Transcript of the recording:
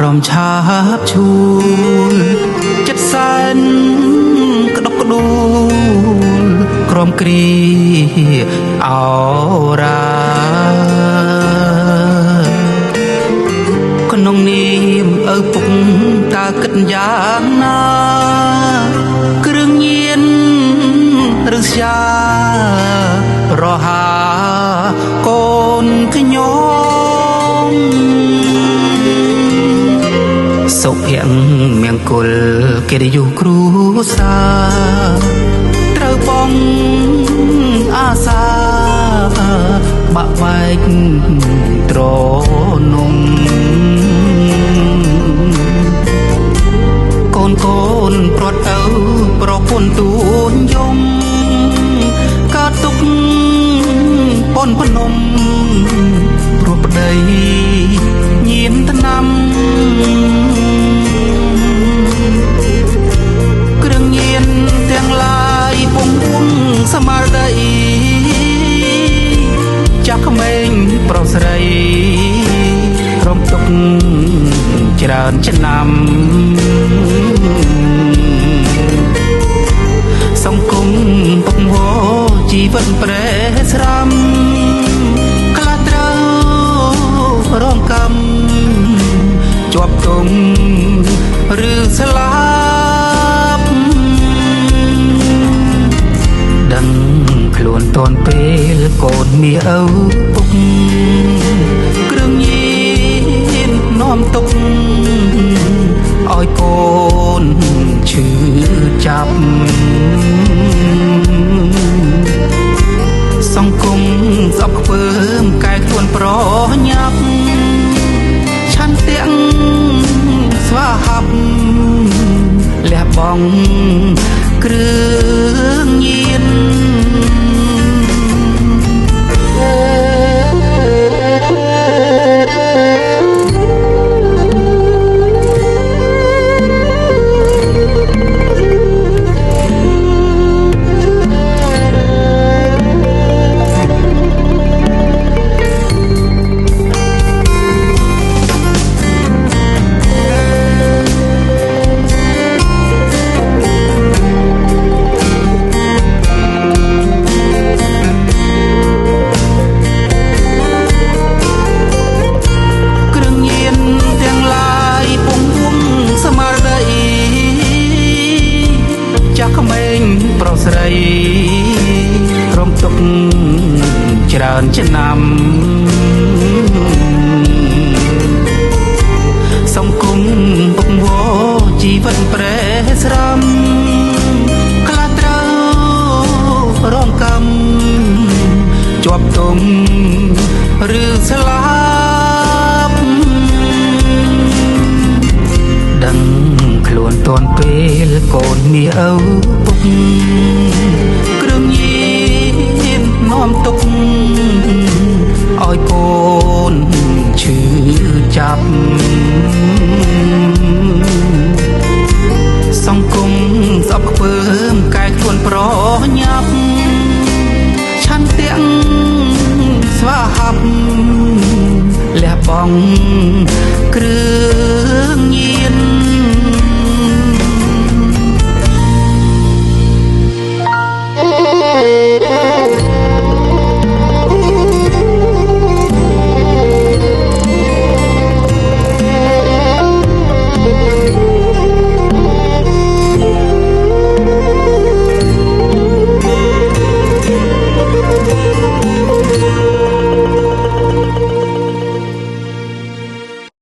រម្មណ៍ឆាបឈួលចិត្តសែនក្តុកក្តួលក្រំគ្រីអោរាក្នុងនាមឪពុកតើគិតយ៉ាងណាគ្រឿងញៀនឬស្យារហាកូនខ្ញុំសុភ័ក្រមង្គលកិត្តិយសគ្រួសារត្រូវបងអាសាបាក់បែកត្រនំកូនប្រត់ទៅប្រពន្ធទួញយំកើតទុកពនភ្នំព្រោះប្តីញៀនថ្នាំគ្រឿងញៀនទាំងឡាយពងវងស្មារតីចាស់ក្មេងប្រុសស្រីរំទុកច្រើនឆ្នាំសង្គមពុកវជីវិតប្រេស្រាំខ្លះត្រូវរងកម្មជាប់ទងឬស្លាប់ដឹងខ្លួនតនពេលកូនមានឪពុកគ្រឿងញៀននាំទុកឲ្យកូនឈឺចាប់សង្គមស្អប់ខ្ពើមកែខ្លួនប្រញាប់ឆន្ទៈស្វាហាប់លះបង់គ្រឿងញៀនក្មេងប្រុសស្រីរំទុកច្រើនឆ្នាំសង្គមពុកវជីវិតប្រេស្រាំខ្លះត្រូវរងកម្មជាប់ទងឬស្លាប់ដឹងខ្លួនតនពេលកូនមានឪពុកគ្រឿងញៀននាំទុកឲ្យកូនឈឺចាប់សង្គមស្អប់ខ្ពើមកែខ្លួនប្រញាប់ឆន្ទៈស្វាហាប់លះបង់